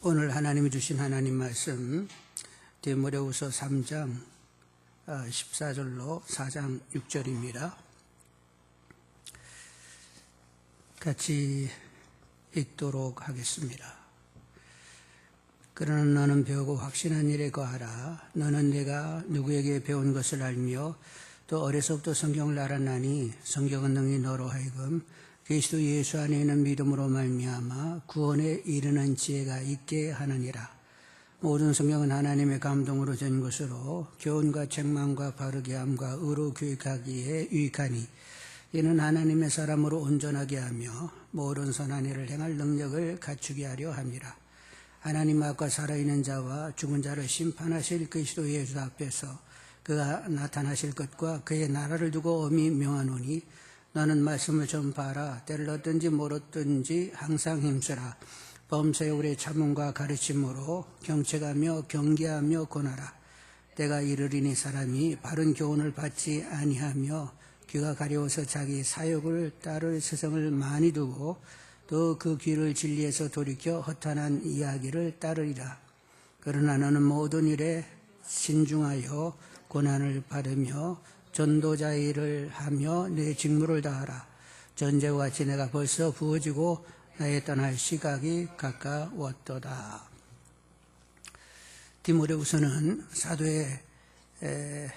오늘 하나님이 주신 하나님 말씀 디모데후서 3장 14절로 4장 6절입니다. 같이 읽도록 하겠습니다. 그러나 너는 배우고 확신한 일에 거하라. 너는 내가 누구에게 배운 것을 알며 또 어려서부터 성경을 알았나니 성경은 능히 너로 하여금 그리스도 예수 안에 있는 믿음으로 말미암아 구원에 이르는 지혜가 있게 하느니라. 모든 성경은 하나님의 감동으로 된 것으로 교훈과 책망과 바르게 함과 의로 교육하기에 유익하니 이는 하나님의 사람으로 온전하게 하며 모든 선한 일을 행할 능력을 갖추게 하려 함이라. 하나님 앞과 살아있는 자와 죽은 자를 심판하실 그리스도 예수 앞에서 그가 나타나실 것과 그의 나라를 두고 엄히 명하노니 너는 말씀을 전파하라. 때를 얻든지 못 얻든지 항상 힘쓰라. 범사에 오래 참음과 가르침으로 경책하며 경계하며 권하라. 때가 이르리니 사람이 바른 교훈을 받지 아니하며 귀가 가려워서 자기 사욕을 따를 스성을 많이 두고 또 그 귀를 진리에서 돌이켜 허탄한 이야기를 따르리라. 그러나 너는 모든 일에 신중하여 고난을 받으며 전도자의 일을 하며 내 직무를 다하라. 전제와 같이 내가 벌써 부어지고 나의 떠날 시각이 가까웠도다. 디모데후서는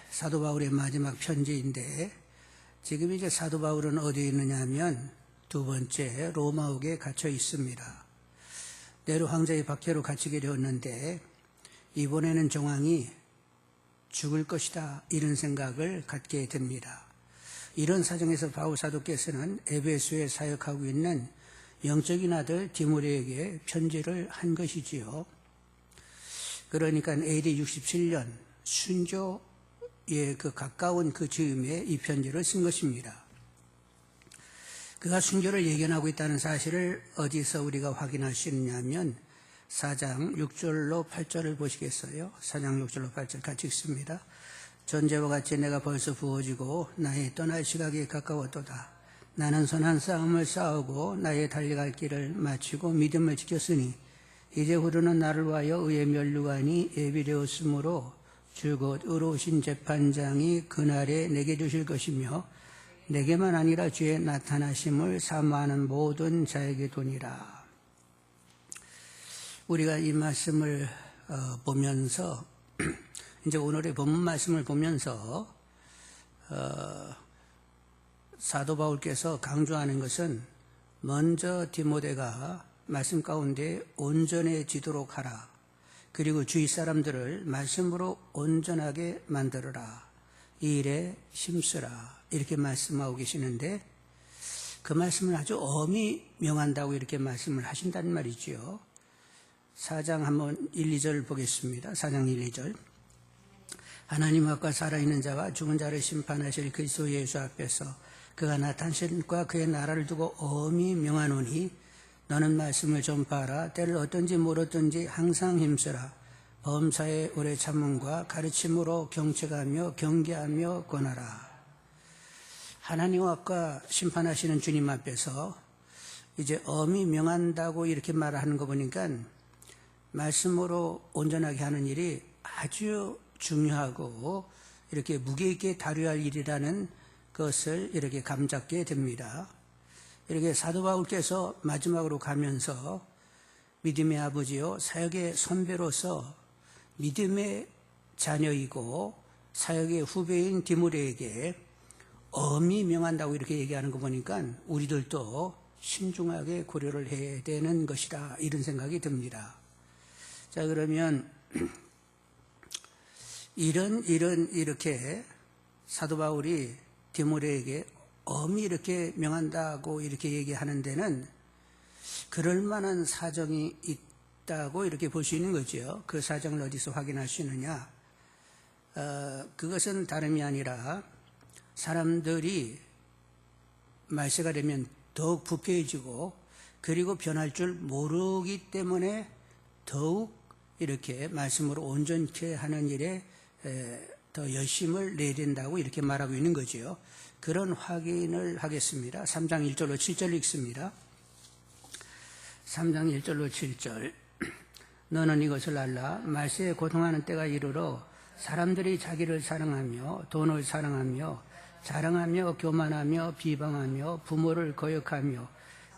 사도 바울의 마지막 편지인데 지금 이제 사도 바울은 어디에 있느냐 하면 두 번째 로마옥에 갇혀 있습니다. 네로 황제의 박해로 갇히게 되었는데 이번에는 정황이 죽을 것이다 이런 생각을 갖게 됩니다. 이런 사정에서 바울 사도께서는 에베소에 사역하고 있는 영적인 아들 디모데에게 편지를 한 것이지요. 그러니까 AD 67년 순교에 가까운 그 즈음에 이 편지를 쓴 것입니다. 그가 순교를 예견하고 있다는 사실을 어디서 우리가 확인할 수 있냐면 4장 6절로 8절을 보시겠어요? 4장 6절로 8절 같이 읽습니다. 전제와 같이 내가 벌써 부어지고 나의 떠날 시각이 가까웠도다. 나는 선한 싸움을 싸우고 나의 달려갈 길을 마치고 믿음을 지켰으니 이제 후로는 나를 위하여 의의 면류관이 예비되었으므로 주 곧 의로우신 재판장이 그날에 내게 주실 것이며 내게만 아니라 주의 나타나심을 사모하는 모든 자에게 도니라. 우리가 이 말씀을 보면서 이제 오늘의 본문 말씀을 보면서 사도 바울께서 강조하는 것은 먼저 디모데가 말씀 가운데 온전해지도록 하라. 그리고 주위 사람들을 말씀으로 온전하게 만들어라. 이 일에 힘쓰라. 이렇게 말씀하고 계시는데 그 말씀을 아주 엄히 명한다고 이렇게 말씀을 하신다는 말이지요. 4장 한번 1, 2절 보겠습니다. 4장 1, 2절. 하나님 앞과 살아있는 자와 죽은 자를 심판하실 그리스도 예수 앞에서 그가 나타나신 것과 그의 나라를 두고 엄히 명하노니 너는 말씀을 전파하라. 때를 어떤지 못 어떤지 항상 힘쓰라. 범사에 오래 참음과 가르침으로 경책하며 경계하며 권하라. 하나님 앞과 심판하시는 주님 앞에서 이제 엄히 명한다고 이렇게 말하는 거 보니까 말씀으로 온전하게 하는 일이 아주 중요하고 이렇게 무게 있게 다뤄야 할 일이라는 것을 이렇게 감잡게 됩니다. 이렇게 사도 바울께서 마지막으로 가면서 믿음의 아버지요 사역의 선배로서 믿음의 자녀이고 사역의 후배인 디모데에게 엄히 명한다고 이렇게 얘기하는 거 보니까 우리들도 신중하게 고려를 해야 되는 것이다 이런 생각이 듭니다. 자, 그러면 이렇게 사도 바울이 디모데에게 엄히 이렇게 명한다고 이렇게 얘기하는 데는 그럴 만한 사정이 있다고 이렇게 볼 수 있는 거죠. 그 사정을 어디서 확인할 수 있느냐? 그것은 다름이 아니라 사람들이 말세가 되면 더욱 부패해지고 그리고 변할 줄 모르기 때문에 더욱 이렇게 말씀으로 온전케 하는 일에 더 열심을 내야 된다고 이렇게 말하고 있는 거죠. 그런 확인을 하겠습니다. 3장 1절로 7절 읽습니다. 3장 1절로 7절. 너는 이것을 알라. 말세에 고통하는 때가 이르러 사람들이 자기를 사랑하며 돈을 사랑하며 자랑하며 교만하며 비방하며 부모를 거역하며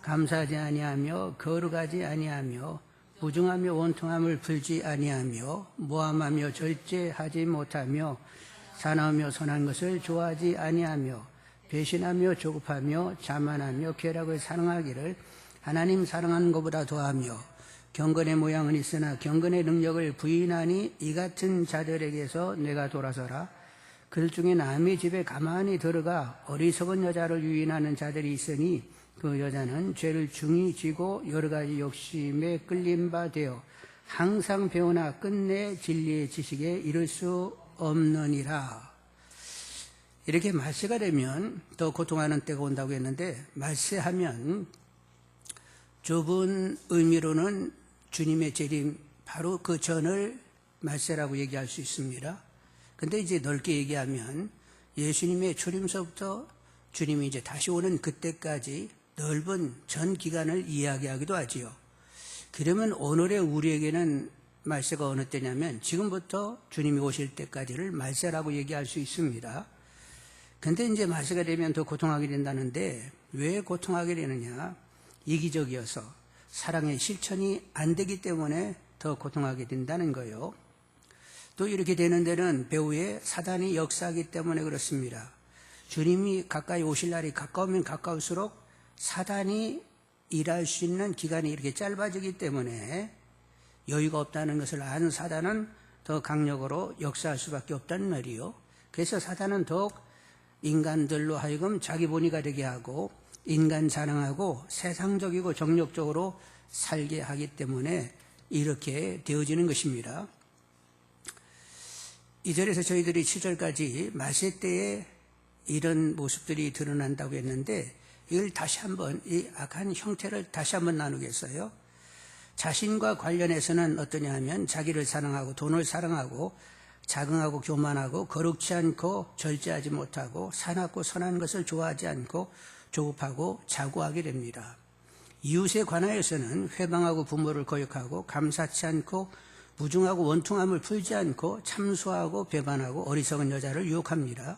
감사하지 아니하며 거룩하지 아니하며 무중하며 원통함을 풀지 아니하며 모함하며 절제하지 못하며 사나우며 선한 것을 좋아하지 아니하며 배신하며 조급하며 자만하며 쾌락을 사랑하기를 하나님 사랑하는 것보다 더하며 경건의 모양은 있으나 경건의 능력을 부인하니 이 같은 자들에게서 내가 돌아서라. 그들 중에 남의 집에 가만히 들어가 어리석은 여자를 유인하는 자들이 있으니 그 여자는 죄를 중히 지고 여러 가지 욕심에 끌린 바 되어 항상 배우나 끝내 진리의 지식에 이를 수 없느니라. 이렇게 말세가 되면 더 고통하는 때가 온다고 했는데, 말세하면 좁은 의미로는 주님의 재림, 바로 그 전을 말세라고 얘기할 수 있습니다. 근데 이제 넓게 얘기하면 예수님의 초림서부터 주님이 이제 다시 오는 그때까지 넓은 전 기간을 이야기하기도 하지요. 그러면 오늘의 우리에게는 말세가 어느 때냐면 지금부터 주님이 오실 때까지를 말세라고 얘기할 수 있습니다. 근데 이제 말세가 되면 더 고통하게 된다는데, 왜 고통하게 되느냐? 이기적이어서 사랑의 실천이 안 되기 때문에 더 고통하게 된다는 거예요. 또 이렇게 되는 데는 배후에 사단이 역사하기 때문에 그렇습니다. 주님이 가까이 오실 날이 가까우면 가까울수록 사단이 일할 수 있는 기간이 이렇게 짧아지기 때문에 여유가 없다는 것을 아는 사단은 더 강력으로 역사할 수밖에 없다는 말이요. 그래서 사단은 더욱 인간들로 하여금 자기 본위가 되게 하고 인간 자랑하고 세상적이고 정력적으로 살게 하기 때문에 이렇게 되어지는 것입니다. 2절에서 저희들이 7절까지 말세 때에 이런 모습들이 드러난다고 했는데, 이걸 다시 한번 이 악한 형태를 다시 한번 나누겠어요. 자신과 관련해서는 어떠냐 하면 자기를 사랑하고 돈을 사랑하고 자긍하고 교만하고 거룩지 않고 절제하지 못하고 사납고 선한 것을 좋아하지 않고 조급하고 자고하게 됩니다. 이웃에 관하여서는 회방하고 부모를 거역하고 감사치 않고 무중하고 원통함을 풀지 않고 참소하고 배반하고 어리석은 여자를 유혹합니다.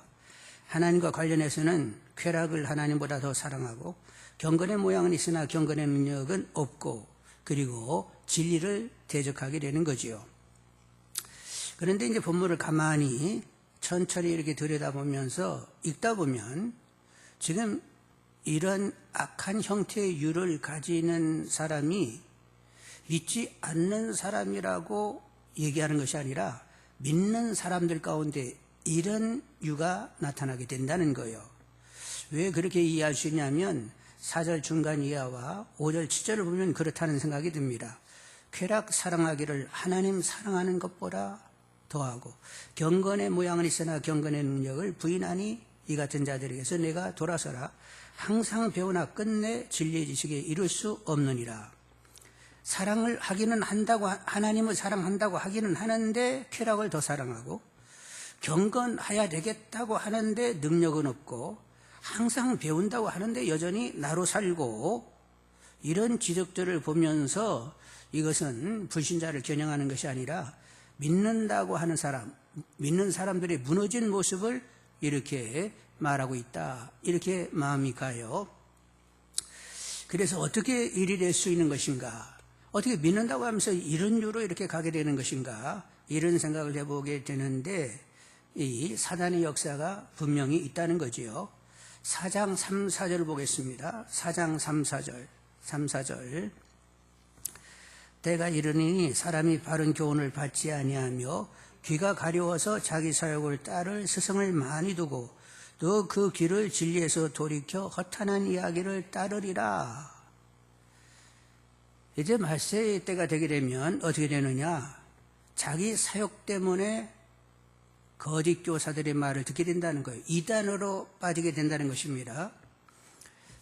하나님과 관련해서는 쾌락을 하나님보다 더 사랑하고 경건의 모양은 있으나 경건의 능력은 없고 그리고 진리를 대적하게 되는 거지요. 그런데 이제 본문을 가만히 천천히 이렇게 들여다보면서 읽다 보면 지금 이런 악한 형태의 유를 가지는 사람이 믿지 않는 사람이라고 얘기하는 것이 아니라 믿는 사람들 가운데 이런 유가 나타나게 된다는 거예요. 왜 그렇게 이해할 수 있냐면 4절 중간 이하와 5절 7절을 보면 그렇다는 생각이 듭니다. 쾌락 사랑하기를 하나님 사랑하는 것보다 더하고 경건의 모양은 있으나 경건의 능력을 부인하니 이 같은 자들에게서 내가 돌아서라. 항상 배우나 끝내 진리의 지식에 이룰 수 없느니라. 사랑을 하기는 한다고, 하나님을 사랑한다고 하기는 하는데 쾌락을 더 사랑하고 경건해야 되겠다고 하는데 능력은 없고 항상 배운다고 하는데 여전히 나로 살고, 이런 지적들을 보면서 이것은 불신자를 겨냥하는 것이 아니라 믿는다고 하는 사람, 믿는 사람들의 무너진 모습을 이렇게 말하고 있다, 이렇게 마음이 가요. 그래서 어떻게 일이 될 수 있는 것인가, 어떻게 믿는다고 하면서 이런 유로 이렇게 가게 되는 것인가, 이런 생각을 해보게 되는데 이 사단의 역사가 분명히 있다는 거지요. 4장 3, 4절을 보겠습니다. 4장 3, 4절. 때가 이르니 사람이 바른 교훈을 받지 아니하며 귀가 가려워서 자기 사욕을 따를 스승을 많이 두고 또 그 귀를 진리에서 돌이켜 허탄한 이야기를 따르리라. 이제 말세의 때가 되게 되면 어떻게 되느냐, 자기 사욕 때문에 거짓 교사들의 말을 듣게 된다는 거예요. 이단으로 빠지게 된다는 것입니다.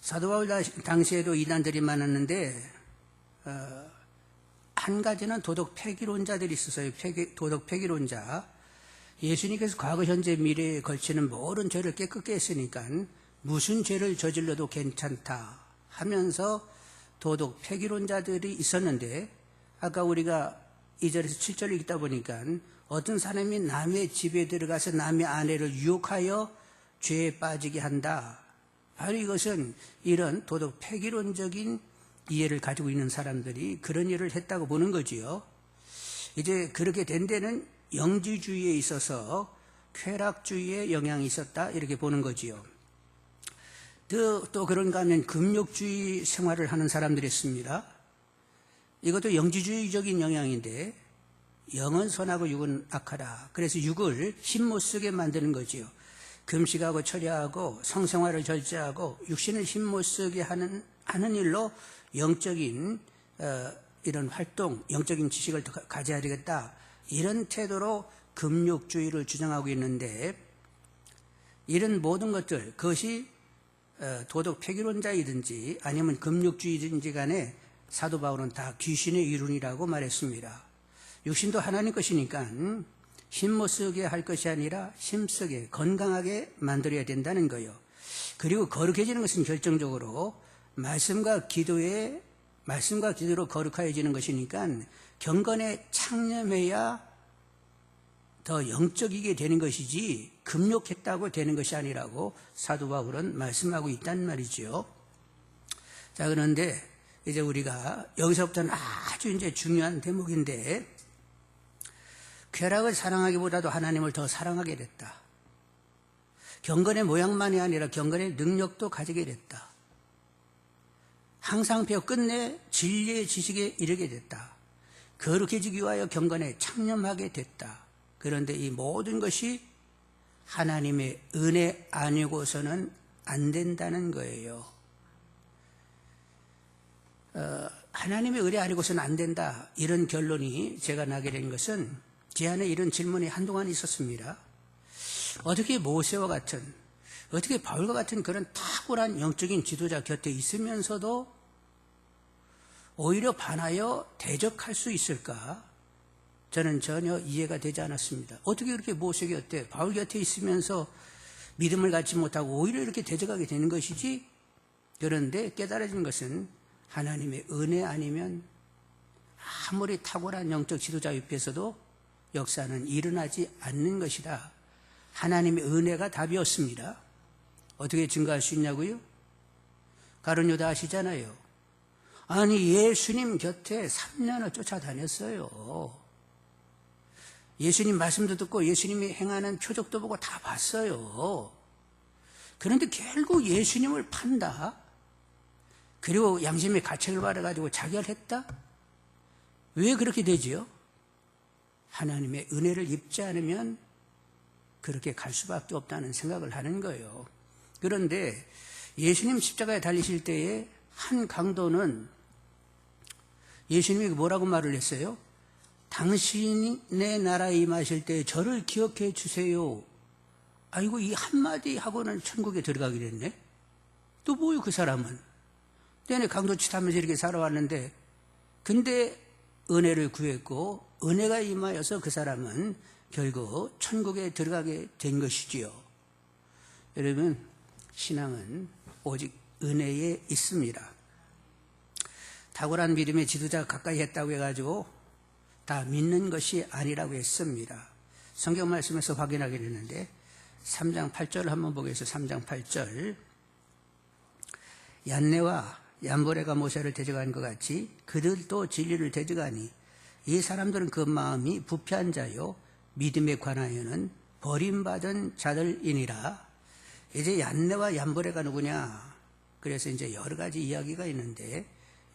사도 바울 당시에도 이단들이 많았는데 한 가지는 도덕 폐기론자들이 있었어요. 도덕 폐기론자. 예수님께서 과거, 현재, 미래에 걸치는 모든 죄를 깨끗게 했으니까 무슨 죄를 저질러도 괜찮다 하면서 도덕 폐기론자들이 있었는데, 아까 우리가 2절에서 7절을 읽다 보니까 어떤 사람이 남의 집에 들어가서 남의 아내를 유혹하여 죄에 빠지게 한다. 바로 이것은 이런 도덕 폐기론적인 이해를 가지고 있는 사람들이 그런 일을 했다고 보는 거지요. 이제 그렇게 된 데는 영지주의에 있어서 쾌락주의의 영향이 있었다 이렇게 보는 거지요. 또 그런가 하면 금욕주의 생활을 하는 사람들이 있습니다. 이것도 영지주의적인 영향인데 영은 선하고 육은 악하다. 그래서 육을 힘 못 쓰게 만드는 거지요. 금식하고 철야하고 성생활을 절제하고 육신을 힘 못 쓰게 하는 일로 영적인 이런 활동, 영적인 지식을 더 가져야 되겠다. 이런 태도로 금욕주의를 주장하고 있는데 이런 모든 것들, 그것이 도덕 폐기론자이든지 아니면 금욕주의든지 간에 사도 바울은 다 귀신의 이론이라고 말했습니다. 육신도 하나님 것이니까 힘 못 쓰게 할 것이 아니라 힘쓰게 건강하게 만들어야 된다는 거예요. 그리고 거룩해지는 것은 결정적으로 말씀과 기도로 거룩해지는 것이니까 경건에 창념해야 더 영적이게 되는 것이지 금욕했다고 되는 것이 아니라고 사도 바울은 말씀하고 있단 말이죠. 자, 그런데 이제 우리가 여기서부터는 아주 이제 중요한 대목인데 쾌락을 사랑하기보다도 하나님을 더 사랑하게 됐다. 경건의 모양만이 아니라 경건의 능력도 가지게 됐다. 항상 배워 끝내 진리의 지식에 이르게 됐다. 거룩해지기 위하여 경건에 창념하게 됐다. 그런데 이 모든 것이 하나님의 은혜 아니고서는 안 된다는 거예요. 하나님의 은혜 아니고서는 안 된다. 이런 결론이 제가 나게 된 것은 제 안에 이런 질문이 한동안 있었습니다. 어떻게 모세와 같은, 어떻게 바울과 같은 그런 탁월한 영적인 지도자 곁에 있으면서도 오히려 반하여 대적할 수 있을까? 저는 전혀 이해가 되지 않았습니다. 어떻게 그렇게 모세 곁에, 바울 곁에 있으면서 믿음을 갖지 못하고 오히려 이렇게 대적하게 되는 것이지? 그런데 깨달아진 것은 하나님의 은혜 아니면 아무리 탁월한 영적 지도자 옆에서도 역사는 일어나지 않는 것이다. 하나님의 은혜가 답이었습니다. 어떻게 증거할 수 있냐고요? 가룟 유다 아시잖아요. 아니 예수님 곁에 3년을 쫓아다녔어요. 예수님 말씀도 듣고 예수님이 행하는 표적도 보고 다 봤어요. 그런데 결국 예수님을 판다. 그리고 양심의 가책을 받아가지고 자결했다? 왜 그렇게 되지요? 하나님의 은혜를 입지 않으면 그렇게 갈 수밖에 없다는 생각을 하는 거예요. 그런데 예수님 십자가에 달리실 때에 한 강도는 예수님이 뭐라고 말을 했어요? 당신의 나라에 임하실 때 저를 기억해 주세요. 아이고 이 한마디 하고는 천국에 들어가게 됐네. 또 뭐요 그 사람은? 내내 강도짓 하면서 이렇게 살아왔는데 근데 은혜를 구했고 은혜가 임하여서 그 사람은 결국 천국에 들어가게 된 것이지요. 여러분 신앙은 오직 은혜에 있습니다. 탁월한 믿음의 지도자가 가까이 했다고 해가지고 다 믿는 것이 아니라고 했습니다. 성경 말씀에서 확인하게 되는데 3장 8절을 한번 보겠습니다. 3장 8절 얀네와 얀보레가 모세를 대적한 것 같이 그들도 진리를 대적하니 이 사람들은 그 마음이 부패한 자요 믿음에 관하여는 버림받은 자들이니라. 이제 얀네와 얀보레가 누구냐? 그래서 이제 여러 가지 이야기가 있는데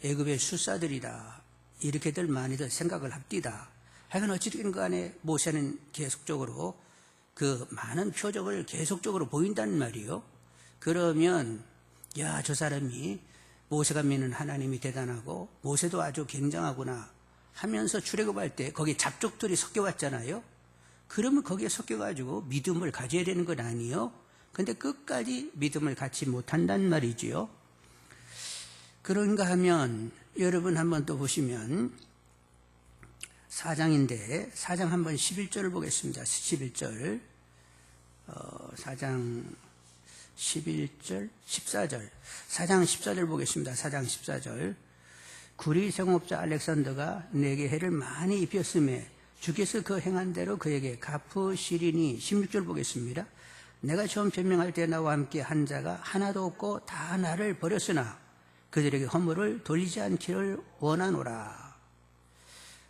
애굽의 술사들이다. 이렇게들 많이들 생각을 합디다. 하여간 어찌됐든 간에 모세는 계속적으로 그 많은 표적을 계속적으로 보인단 말이요. 그러면 야, 저 사람이 모세가 믿는 하나님이 대단하고 모세도 아주 굉장하구나 하면서 출애굽할 때 거기 잡족들이 섞여왔잖아요. 그러면 거기에 섞여가지고 믿음을 가져야 되는 건 아니에요. 근데 끝까지 믿음을 갖지 못한단 말이지요. 그런가 하면 여러분 한번 또 보시면 4장인데 4장 한번 11절을 보겠습니다. 11절 4장 11절 14절 4장 14절 보겠습니다. 4장 14절 구리 생업자 알렉산더가 내게 해를 많이 입혔음에 주께서 그 행한 대로 그에게 갚으시리니. 16절 보겠습니다. 내가 처음 변명할 때 나와 함께 한 자가 하나도 없고 다 나를 버렸으나 그들에게 허물을 돌리지 않기를 원하노라.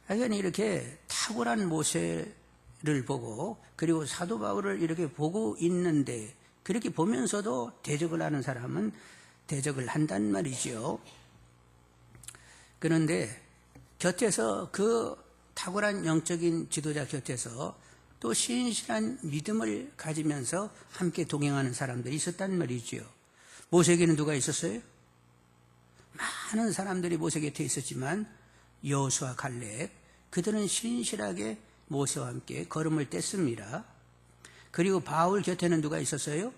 하여간 이렇게 탁월한 모세를 보고 그리고 사도 바울을 이렇게 보고 있는데 그렇게 보면서도 대적을 하는 사람은 대적을 한단 말이죠. 그런데 곁에서 그 탁월한 영적인 지도자 곁에서 또 신실한 믿음을 가지면서 함께 동행하는 사람들이 있었단 말이죠. 모세에게는 누가 있었어요? 많은 사람들이 모세 곁에 있었지만 여호수아, 갈렙 그들은 신실하게 모세와 함께 걸음을 뗐습니다. 그리고 바울 곁에는 누가 있었어요?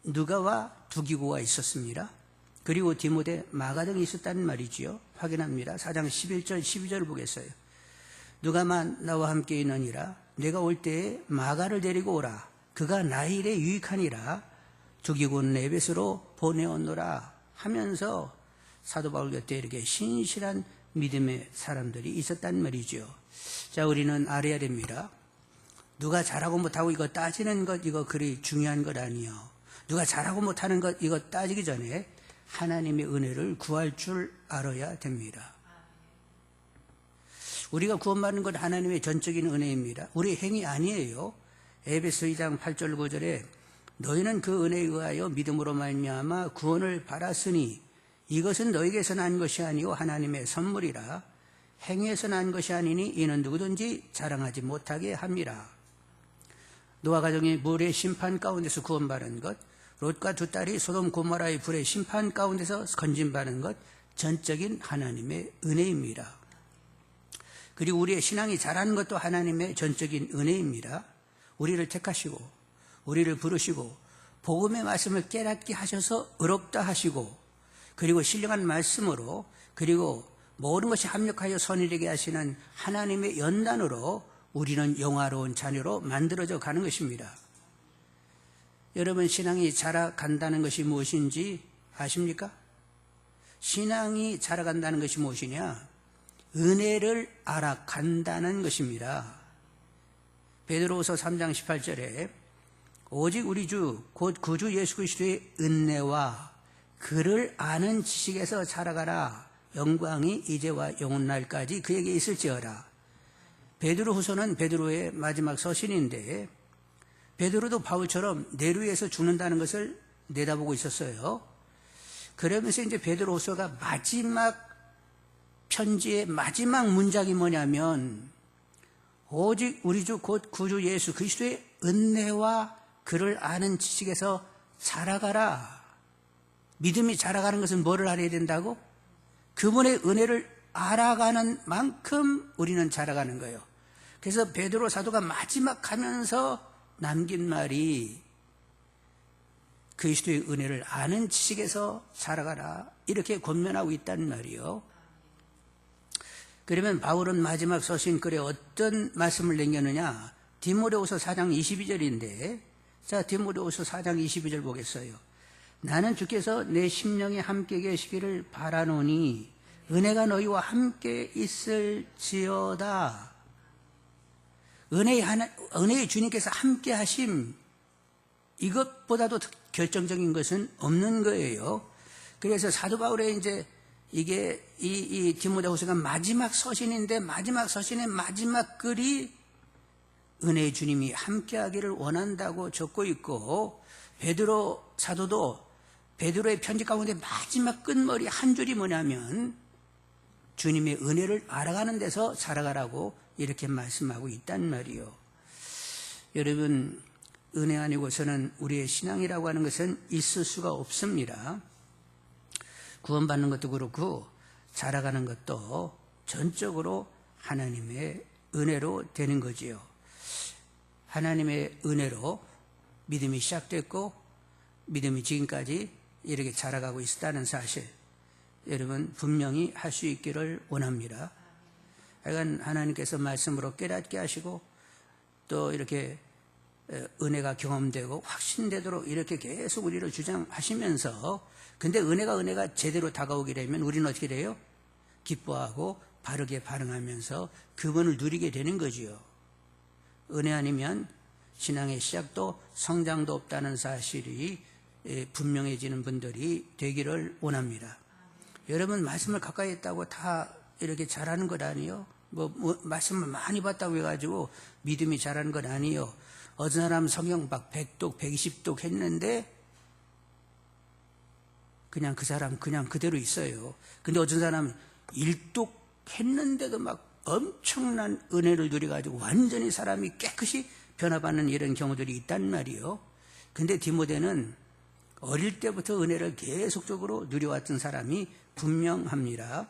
누가와 두기고가 있었습니다. 그리고 디모데, 마가 등이 있었다는 말이지요. 확인합니다. 4장 11절 12절을 보겠어요. 누가만 나와 함께 있느니라. 내가 올 때에 마가를 데리고 오라. 그가 나의 일에 유익하니라. 두기고는 에베소로 보내었노라 하면서 사도 바울 곁에 이렇게 신실한 믿음의 사람들이 있었단 말이죠. 자, 우리는 알아야 됩니다. 누가 잘하고 못하고 이거 따지는 것, 이거 그리 중요한 것 아니에요. 누가 잘하고 못하는 것, 이거 따지기 전에 하나님의 은혜를 구할 줄 알아야 됩니다. 우리가 구원받는 것 하나님의 전적인 은혜입니다. 우리의 행위 아니에요. 에베소 2장 8절 9절에 너희는 그 은혜에 의하여 믿음으로 말미암아 구원을 받았으니 이것은 너희에게서 난 것이 아니요 하나님의 선물이라. 행위에서 난 것이 아니니 이는 누구든지 자랑하지 못하게 함이라. 노아 가정이 물의 심판 가운데서 구원받은 것, 롯과 두 딸이 소돔 고모라의 불의 심판 가운데서 건진받은 것, 전적인 하나님의 은혜입니다. 그리고 우리의 신앙이 자라는 것도 하나님의 전적인 은혜입니다. 우리를 택하시고 우리를 부르시고 복음의 말씀을 깨닫게 하셔서 의롭다 하시고 그리고 신령한 말씀으로 그리고 모든 것이 합력하여 선이 되게 하시는 하나님의 연단으로 우리는 영화로운 자녀로 만들어져 가는 것입니다. 여러분, 신앙이 자라간다는 것이 무엇인지 아십니까? 신앙이 자라간다는 것이 무엇이냐? 은혜를 알아간다는 것입니다. 베드로후서 3장 18절에 오직 우리 주 곧 구주 예수 그리스도의 은혜와 그를 아는 지식에서 자라가라. 영광이 이제와 영원날까지 그에게 있을지어라. 베드로후서는 베드로의 마지막 서신인데 베드로도 바울처럼 내루에서 죽는다는 것을 내다보고 있었어요. 그러면서 이제 베드로후서가 마지막 편지의 마지막 문장이 뭐냐면 오직 우리 주 곧 구주 예수 그리스도의 은혜와 그를 아는 지식에서 자라가라. 믿음이 자라가는 것은 뭐를 알아야 된다고? 그분의 은혜를 알아가는 만큼 우리는 자라가는 거예요. 그래서 베드로 사도가 마지막 가면서 남긴 말이 그리스도의 은혜를 아는 지식에서 자라가라 이렇게 권면하고 있다는 말이요. 그러면 바울은 마지막 서신 글에 어떤 말씀을 남겼느냐? 디모데후서 4장 22절인데 자, 디모데후서 4장 22절 보겠어요. 나는 주께서 내 심령에 함께 계시기를 바라노니 은혜가 너희와 함께 있을지어다. 은혜의 주님께서 함께 하심, 이것보다도 결정적인 것은 없는 거예요. 그래서 사도 바울의 이제 이게 이 디모데후서가 마지막 서신인데 마지막 서신의 마지막 글이 은혜의 주님이 함께하기를 원한다고 적고 있고 베드로 사도도 베드로의 편지 가운데 마지막 끝머리 한 줄이 뭐냐면 주님의 은혜를 알아가는 데서 자라가라고 이렇게 말씀하고 있단 말이요. 여러분, 은혜 아니고서는 우리의 신앙이라고 하는 것은 있을 수가 없습니다. 구원받는 것도 그렇고 자라가는 것도 전적으로 하나님의 은혜로 되는 거지요. 하나님의 은혜로 믿음이 시작됐고 믿음이 지금까지 이렇게 자라가고 있다는 사실, 여러분 분명히 할 수 있기를 원합니다. 하여간 하나님께서 말씀으로 깨닫게 하시고 또 이렇게 은혜가 경험되고 확신되도록 이렇게 계속 우리를 주장하시면서, 근데 은혜가 제대로 다가오게 되면 우리는 어떻게 돼요? 기뻐하고 바르게 반응하면서 그분을 누리게 되는 거지요. 은혜 아니면 신앙의 시작도 성장도 없다는 사실이 분명해지는 분들이 되기를 원합니다. 여러분, 말씀을 가까이 했다고 다 이렇게 잘하는 것 아니에요? 말씀을 많이 봤다고 해가지고 믿음이 잘하는 것 아니에요. 어떤 사람 성경 막 100독, 120독 했는데 그냥 그 사람 그냥 그대로 있어요. 근데 어떤 사람은 1독 했는데도 막 엄청난 은혜를 누려가지고 완전히 사람이 깨끗이 변화받는 이런 경우들이 있단 말이에요. 근데 디모데는 어릴 때부터 은혜를 계속적으로 누려왔던 사람이 분명합니다.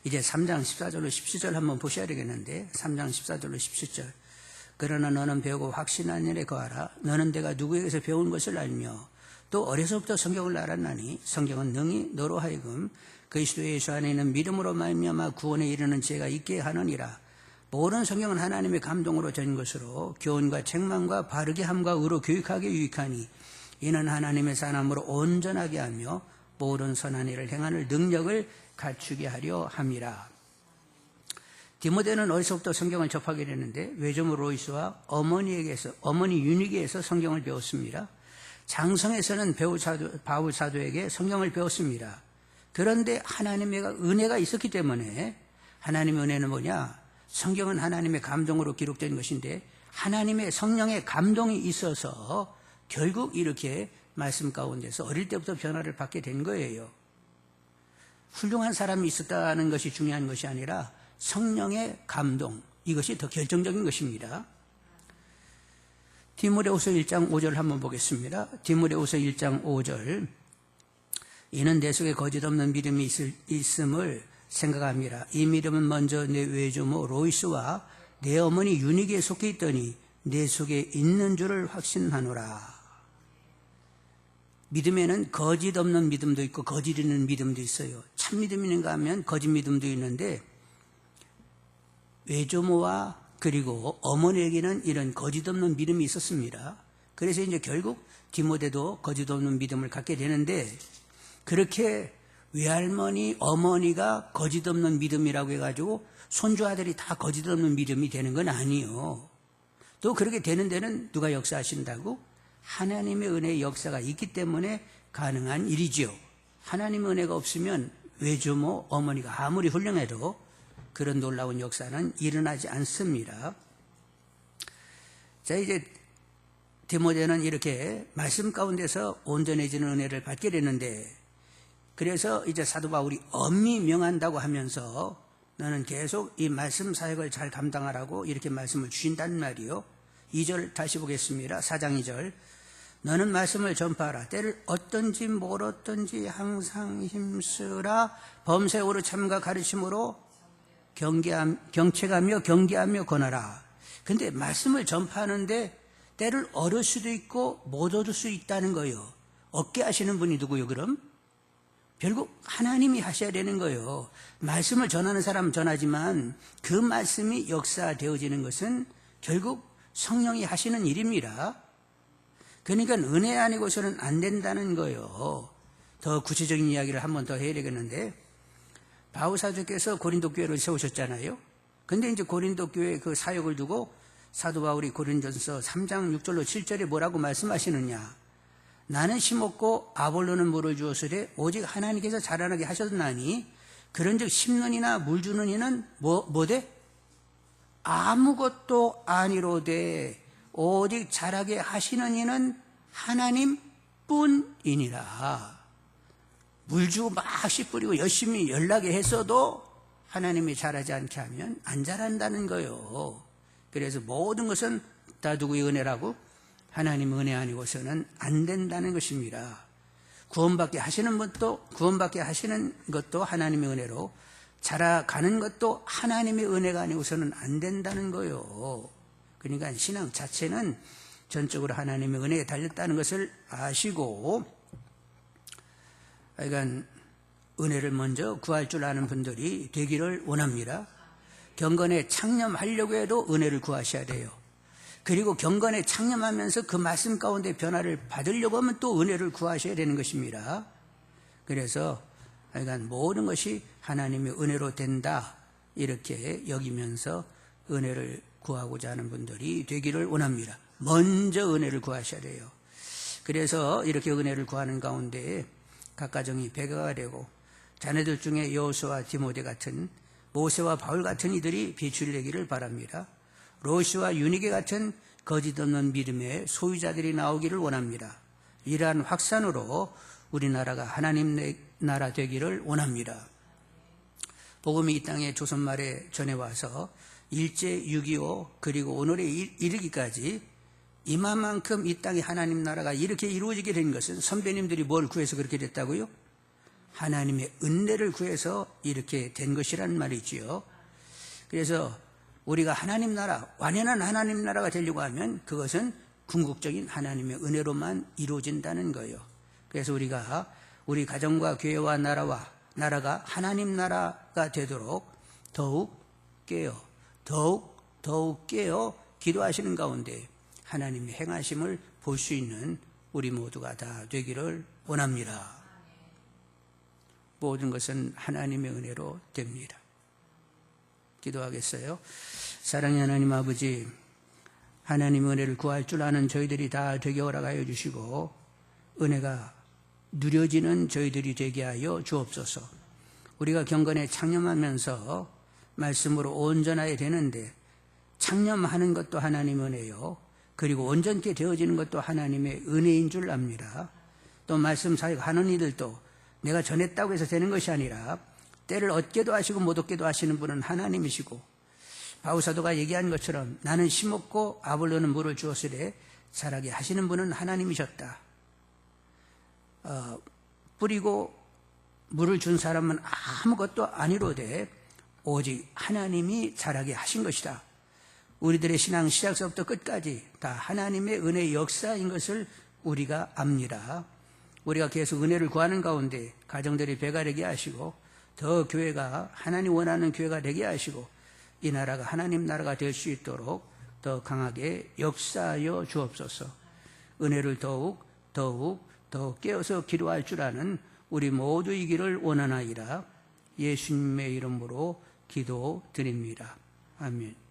이제 3장 14절로 17절 한번 보셔야 되겠는데, 3장 14절로 17절. 그러나 너는 배우고 확신한 일에 거하라. 너는 내가 누구에게서 배운 것을 알며 또 어려서부터 성경을 알았나니 성경은 능히 너로 하여금 그리스도 예수 안에 있는 믿음으로 말미암아 구원에 이르는 지혜가 있게 하느니라. 모든 성경은 하나님의 감동으로 된 것으로 교훈과 책망과 바르게 함과 의로 교육하게 유익하니 이는 하나님의 사람으로 온전하게 하며 모든 선한 일을 행하는 능력을 갖추게 하려 함이라. 디모데는 어려서부터 성경을 접하게 되는데 외조모 로이스와 어머니 유니게에서 성경을 배웠습니다. 장성에서는 바울 사도에게 성경을 배웠습니다. 그런데 하나님의 은혜가 있었기 때문에, 하나님의 은혜는 뭐냐? 성경은 하나님의 감동으로 기록된 것인데 하나님의 성령의 감동이 있어서 결국 이렇게 말씀 가운데서 어릴 때부터 변화를 받게 된 거예요. 훌륭한 사람이 있었다는 것이 중요한 것이 아니라 성령의 감동, 이것이 더 결정적인 것입니다. 디모데후서 1장 5절 한번 보겠습니다. 디모데후서 1장 5절. 이는 내 속에 거짓 없는 믿음이 있음을 생각합니다. 이 믿음은 먼저 내 외조모 로이스와 내 어머니 유니게에 속해 있더니 내 속에 있는 줄을 확신하노라. 믿음에는 거짓 없는 믿음도 있고 거짓 있는 믿음도 있어요. 참 믿음이 있는가 하면 거짓 믿음도 있는데, 외조모와 그리고 어머니에게는 이런 거짓 없는 믿음이 있었습니다. 그래서 이제 결국 디모데도 거짓 없는 믿음을 갖게 되는데, 그렇게 외할머니, 어머니가 거짓 없는 믿음이라고 해가지고 손주 아들이 다 거짓 없는 믿음이 되는 건 아니에요. 또 그렇게 되는 데는 누가 역사하신다고? 하나님의 은혜의 역사가 있기 때문에 가능한 일이지요. 하나님의 은혜가 없으면 외조모, 어머니가 아무리 훌륭해도 그런 놀라운 역사는 일어나지 않습니다. 자, 이제 디모데는 이렇게 말씀 가운데서 온전해지는 은혜를 받게 되는데, 그래서 이제 사도 바울이 엄히 명한다고 하면서 너는 계속 이 말씀 사역을 잘 감당하라고 이렇게 말씀을 주신단 말이요. 2절 다시 보겠습니다. 4장 2절. 너는 말씀을 전파하라. 때를 어떤지 뭘 어떤지 항상 힘쓰라. 범세오로 참과 가르침으로 경책하며 경계하며 권하라. 근데 말씀을 전파하는데 때를 얻을 수도 있고 못 얻을 수 있다는 거예요. 얻게 하시는 분이 누구요 그럼? 결국 하나님이 하셔야 되는 거예요. 말씀을 전하는 사람은 전하지만 그 말씀이 역사되어지는 것은 결국 성령이 하시는 일입니다. 그러니까 은혜 아니고서는 안 된다는 거예요. 더 구체적인 이야기를 한 번 더 해야 되겠는데, 바울 사도께서 고린도 교회를 세우셨잖아요. 근데 이제 고린도 교회 그 사역을 두고 사도 바울이 고린전서 3장 6절로 7절에 뭐라고 말씀하시느냐? 나는 심었고 아볼로는 물을 주었으되 오직 하나님께서 자라나게 하셨나니 그런즉 심는 이나 물 주는 이는 뭐되? 아무것도 아니로되 오직 자라게 하시는 이는 하나님뿐이니라. 물 주고 막 씨 뿌리고 열심히 연락에 했어도 하나님이 자라지 않게 하면 안 자란다는 거예요. 그래서 모든 것은 다 누구의 은혜라고? 하나님의 은혜 아니고서는 안 된다는 것입니다. 구원받게 하시는 것도 하나님의 은혜로, 자라가는 것도 하나님의 은혜가 아니고서는 안 된다는 거예요. 그러니까 신앙 자체는 전적으로 하나님의 은혜에 달렸다는 것을 아시고, 그러니까 은혜를 먼저 구할 줄 아는 분들이 되기를 원합니다. 경건에 창념하려고 해도 은혜를 구하셔야 돼요. 그리고 경건에 창념하면서 그 말씀 가운데 변화를 받으려고 하면 또 은혜를 구하셔야 되는 것입니다. 그래서 하여간 모든 것이 하나님의 은혜로 된다, 이렇게 여기면서 은혜를 구하고자 하는 분들이 되기를 원합니다. 먼저 은혜를 구하셔야 돼요. 그래서 이렇게 은혜를 구하는 가운데 각 가정이 배가가 되고 자녀들 중에 여호수아와 디모데 같은, 모세와 바울 같은 이들이 비출되기를 바랍니다. 로시와 유니게 같은 거짓 없는 믿음의 소유자들이 나오기를 원합니다. 이러한 확산으로 우리나라가 하나님 나라 되기를 원합니다. 복음이 이 땅에 조선 말에 전해와서 일제 6.25 그리고 오늘에 이르기까지 이만큼 이 땅에 하나님 나라가 이렇게 이루어지게 된 것은 선배님들이 뭘 구해서 그렇게 됐다고요? 하나님의 은혜를 구해서 이렇게 된 것이란 말이지요. 그래서 우리가 하나님 나라, 완연한 하나님 나라가 되려고 하면 그것은 궁극적인 하나님의 은혜로만 이루어진다는 거예요. 그래서 우리가 우리 가정과 교회와 나라가 하나님 나라가 되도록 더욱 깨어 기도하시는 가운데 하나님의 행하심을 볼 수 있는 우리 모두가 다 되기를 원합니다. 모든 것은 하나님의 은혜로 됩니다. 기도하겠어요. 사랑의 하나님 아버지, 하나님의 은혜를 구할 줄 아는 저희들이 다 되게 허락하여 주시고 은혜가 누려지는 저희들이 되게 하여 주옵소서. 우리가 경건에 창념하면서 말씀으로 온전하게 되는데, 창념하는 것도 하나님의 은혜요, 그리고 온전케 되어지는 것도 하나님의 은혜인 줄 압니다. 또 말씀 사역하는 이들도 내가 전했다고 해서 되는 것이 아니라 때를 얻게도 하시고 못 얻게도 하시는 분은 하나님이시고, 바울사도가 얘기한 것처럼 나는 심었고 아볼로는 물을 주었으되 자라게 하시는 분은 하나님이셨다. 뿌리고 물을 준 사람은 아무것도 아니로되 오직 하나님이 자라게 하신 것이다. 우리들의 신앙 시작서부터 끝까지 다 하나님의 은혜의 역사인 것을 우리가 압니다. 우리가 계속 은혜를 구하는 가운데 가정들이 배가 되게 하시고 더 교회가 하나님 원하는 교회가 되게 하시고 이 나라가 하나님 나라가 될 수 있도록 더 강하게 역사하여 주옵소서. 은혜를 더욱 깨어서 기도할 줄 아는 우리 모두이기를 원하나이다. 예수님의 이름으로 기도드립니다. 아멘.